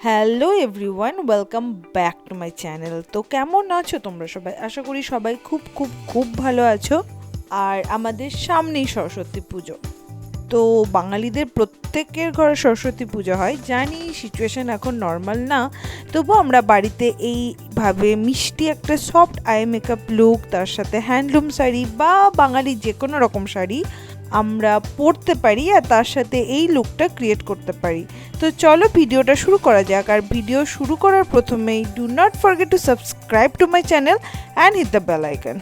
Hello everyone, welcome back to my channel. তো কেমন আছো তোমরা সবাই? আশা করি সবাই খুব খুব খুব ভালো আছো। আর আমাদের সামনেই সরস্বতী পুজো। তো বাঙালিদের প্রত্যেকের ঘরে সরস্বতী পুজো হয়। জানি সিচুয়েশান এখন নর্মাল না, তবুও আমরা বাড়িতে এইভাবে মিষ্টি একটা সফট আই মেকআপ লুক, তার সাথে হ্যান্ডলুম শাড়ি বা বাঙালি যে কোনো রকম শাড়ি আমরা পরতে পারি আর তার সাথে এই লুকটা ক্রিয়েট করতে পারি। তো চলো ভিডিওটা শুরু করা যাক। আর ভিডিও শুরু করার প্রথমেই do not forget to subscribe to my channel and hit the bell icon.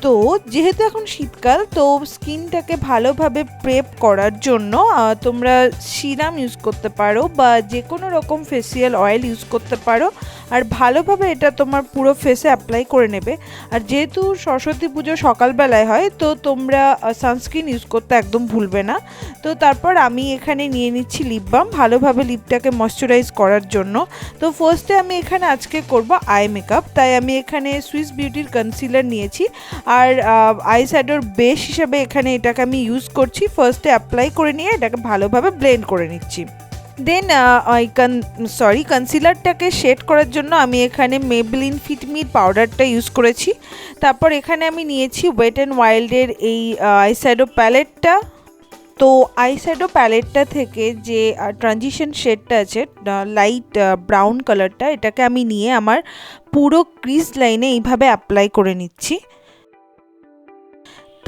তো যেহেতু এখন শীতকাল, তো স্কিনটাকে ভালোভাবে প্রেপ করার জন্য তোমরা সিরাম ইউজ করতে পারো বা যে কোনো রকম ফেসিয়াল অয়েল ইউজ করতে পারো। আর ভালোভাবে এটা তোমার পুরো ফেসে অ্যাপ্লাই করে নেবে। আর যেহেতু সরস্বতী পুজো সকালবেলায় হয়, তো তোমরা সানস্ক্রিন ইউজ করতে একদম ভুলবে না। তো তারপর আমি এখানে নিয়ে নিচ্ছি লিপ বাম, ভালোভাবে লিপটাকে ময়শ্চারাইজ করার জন্য। তো ফার্স্টে আমি এখানে আজকে করব আই মেকআপ, তাই আমি এখানে সুইস বিউটির কনসিলার নিয়েছি। আর আই শ্যাডোর বেস হিসাবে এখানে এটাকে আমি ইউজ করছি। ফার্স্টে অ্যাপ্লাই করে নিয়ে এটাকে ভালোভাবে ব্লেন্ড করে নিচ্ছি। দেন কনসিলারটাকে শেড করার জন্য আমি এখানে মেবলিন ফিটমির পাউডারটা ইউজ করেছি। তারপর এখানে আমি নিয়েছি ওয়েট অ্যান্ড ওয়াইল্ডের এই আইশ্যাডো প্যালেটটা। তো আইশ্যাডো প্যালেটটা থেকে যে ট্রানজিশন শেডটা আছে, লাইট ব্রাউন কালারটা, এটাকে আমি নিয়ে আমার পুরো ক্রিজ লাইনে এইভাবে অ্যাপ্লাই করে নিচ্ছি।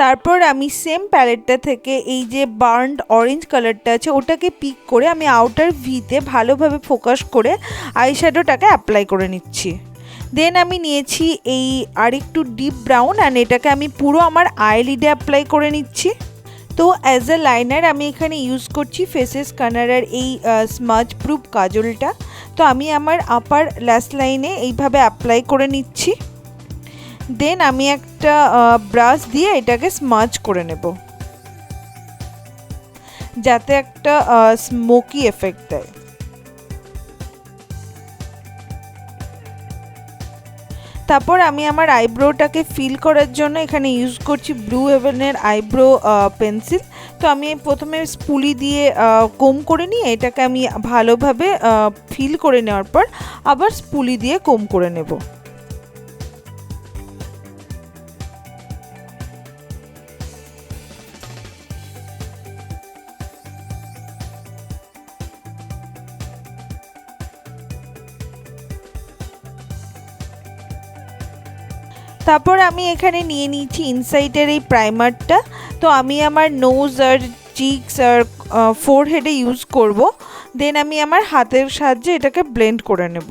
তারপর আমি সেম প্যালেটটা থেকে এই যে বার্নড অরেঞ্জ কালারটা আছে ওটাকে পিক করে আমি আউটার ভিতে ভালোভাবে ফোকাস করে আইশ্যাডোটাকে অ্যাপ্লাই করে নিচ্ছি। দেন আমি নিয়েছি এই আরেকটু ডিপ ব্রাউন, অ্যান্ড এটাকে আমি পুরো আমার আইলিডে অ্যাপ্লাই করে নিচ্ছি। তো অ্যাজ এ লাইনার আমি এখানে ইউজ করছি ফেসেস কানাডার এই স্মাজ প্রুফ কাজলটা। তো আমি আমার আপার ল্যাশ লাইনে এইভাবে অ্যাপ্লাই করে নিচ্ছি। দেন আমি একটা ব্রাশ দিয়ে এটাকে স্মাজ করে নেব, যাতে একটা স্মোকি এফেক্ট দেয়। তারপর আমি আমার আইব্রোটাকে ফিল করার জন্য এখানে ইউজ করছি ব্লু হেভেনের আইব্রো পেন্সিল। তো আমি প্রথমে স্পুলি দিয়ে কোম করে নিয়ে এটাকে আমি ভালোভাবে ফিল করে নেওয়ার পর আবার স্পুলি দিয়ে কোম করে নেব। তারপর আমি এখানে নিয়ে নিয়েছি ইনসাইটের এই প্রাইমারটা। তো আমি আমার নোজ আর চিকস আর ফোরহেডে ইউজ করব। দেন আমি আমার হাতের সাহায্যে এটাকে ব্লেন্ড করে নেব।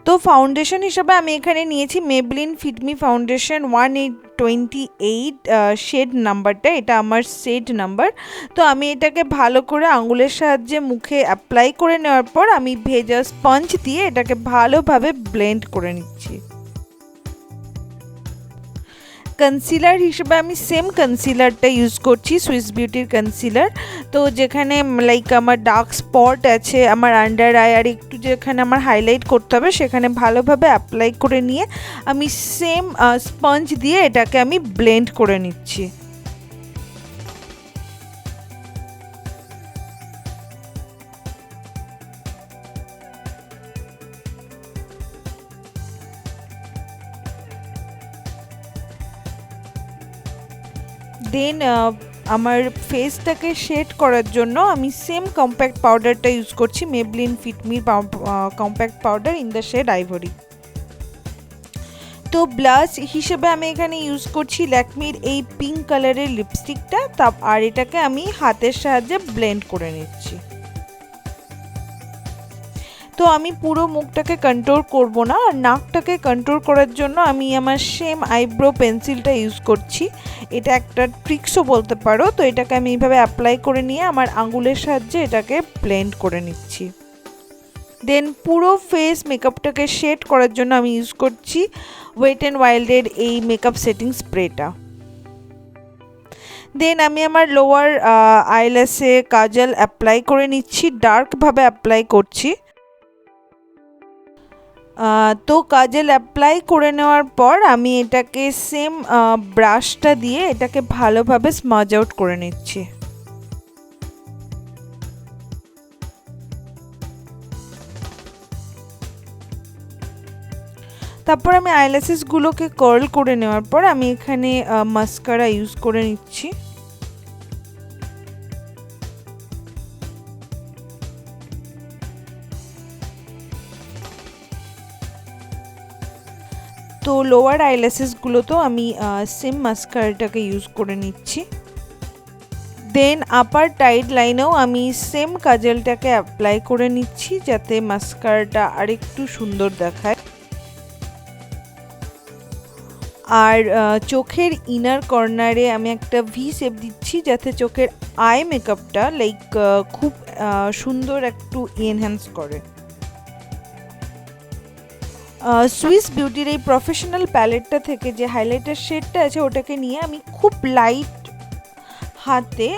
তো ফাউন্ডেশন হিসাবে আমি এখানে নিয়েছি মেবলিন ফিটমি ফাউন্ডেশন 128 শেড নাম্বারটা, এটা আমার শেড নাম্বার। তো আমি এটাকে ভালো করে আঙুলের সাহায্যে মুখে অ্যাপ্লাই করে নেওয়ার পর আমি ভেজা স্পঞ্জ দিয়ে এটাকে ভালোভাবে ব্লেন্ড করে নিচ্ছি। কনসিলার হিসেবে আমি সেম কনসিলারটা ইউজ করছি, সুইস বিউটির কনসিলার। তো যেখানে লাইক আমার ডার্ক স্পট আছে, আমার আন্ডার আই আর একটু যেখানে আমার হাইলাইট করতে হবে সেখানে ভালোভাবে অ্যাপ্লাই করে নিয়ে আমি সেম স্পঞ্জ দিয়ে এটাকে আমি ব্লেন্ড করে নিচ্ছি। দেন আমার ফেসটাকে শেড করার জন্য আমি সেম কম্প্যাক্ট পাউডারটা ইউজ করছি, মেবলিন ফিটমির compact powder in the shade ivory. তো ব্লাশ হিসেবে আমি এখানে ইউজ করছি ল্যাকমির এই পিঙ্ক কালারের লিপস্টিকটা। আর এটাকে আমি হাতের সাহায্যে ব্লেন্ড করে নিচ্ছি। তো আমি পুরো মুখটাকে কন্ট্রোল করব না, আর নাকটাকে কন্ট্রোল করার জন্য আমি আমার সেম আইব্রো পেন্সিলটা ইউজ করছি। এটা একটা ট্রিক্সও বলতে পারো। তো এটাকে আমি এইভাবে অ্যাপ্লাই করে নিয়ে আমার আঙুলের সাহায্যে এটাকে ব্লেন্ড করে নিচ্ছি। দেন পুরো ফেস মেকআপটাকে শেড করার জন্য আমি ইউজ করছি ওয়েট অ্যান্ড ওয়াইল্ডের এই মেকআপ সেটিং স্প্রেটা। দেন আমি আমার লোয়ার আইল্যাশে কাজল অ্যাপ্লাই করে নিচ্ছি, ডার্কভাবে অ্যাপ্লাই করছি। তো কাজল অ্যাপ্লাই করে নেওয়ার পর আমি এটাকে সেম ব্রাশটা দিয়ে এটাকে ভালোভাবে স্মাজ আউট করে নিচ্ছি। তারপর আমি আইল্যাশেসগুলোকে কার্ল করে নেওয়ার পর আমি এখানে মাস্কারা ইউজ করে নিচ্ছি। তো লোয়ার আইল্যাশেসগুলোতেও আমি সেম মাস্কারাটাকে ইউজ করে নিচ্ছি। দেন আপার টাইড লাইনেও আমি সেম কাজলটাকে অ্যাপ্লাই করে নিচ্ছি যাতে মাস্কারাটা আরেকটু সুন্দর দেখায়। আর চোখের ইনার কর্নারে আমি একটা ভি শেপ দিচ্ছি যাতে চোখের আই মেকআপটা লাইক খুব সুন্দর একটু এনহ্যান্স করে। সুইস বিউটির এই প্রফেশনাল প্যালেটটা থেকে যে হাইলাইটার শেডটা আছে ওটাকে নিয়ে আমি খুব লাইট হাতে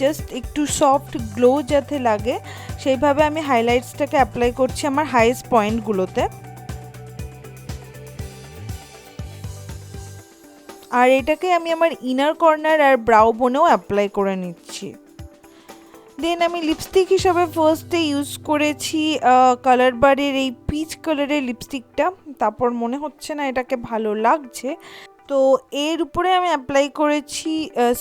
জাস্ট একটু সফট গ্লো যাতে লাগে সেইভাবে আমি হাইলাইটসটাকে অ্যাপ্লাই করছি আমার হাইয়েস্ট পয়েন্টগুলোতে। আর এটাকে আমি আমার ইনার কর্নার আর ব্রাউ বোনেও অ্যাপ্লাই করে নিচ্ছি। দেন আমি লিপস্টিক হিসাবে ফার্স্টে ইউজ করেছি কালার বারের এই পিচ কালারের লিপস্টিকটা, তারপর মনে হচ্ছে না এটাকে ভালো লাগছে, তো এর উপরে আমি অ্যাপ্লাই করেছি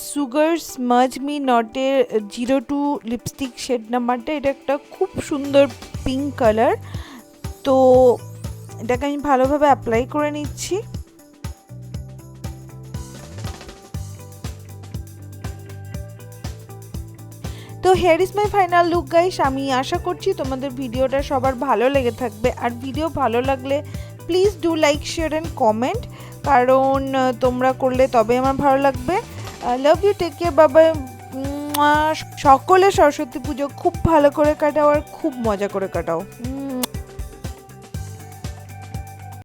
সুগার স্মাজ মি নটের 02 লিপস্টিক শেড নাম্বারটা। এটা একটা খুব সুন্দর পিঙ্ক কালার, তো এটাকে আমি ভালোভাবে অ্যাপ্লাই করে নিচ্ছি। তো hair is my final look guys. আমি আশা করছি তোমাদের ভিডিওটা সবার ভালো লেগে থাকবে, আর ভিডিও ভালো লাগলে please do like share and comment, কারণ তোমরা করলে তবে আমার ভালো লাগবে। লাভ ইউ, টেক কেয়ার, বাবা। সকলে সরস্বতী পুজো খুব ভালো করে কাটাও আর খুব মজা করে কাটাও।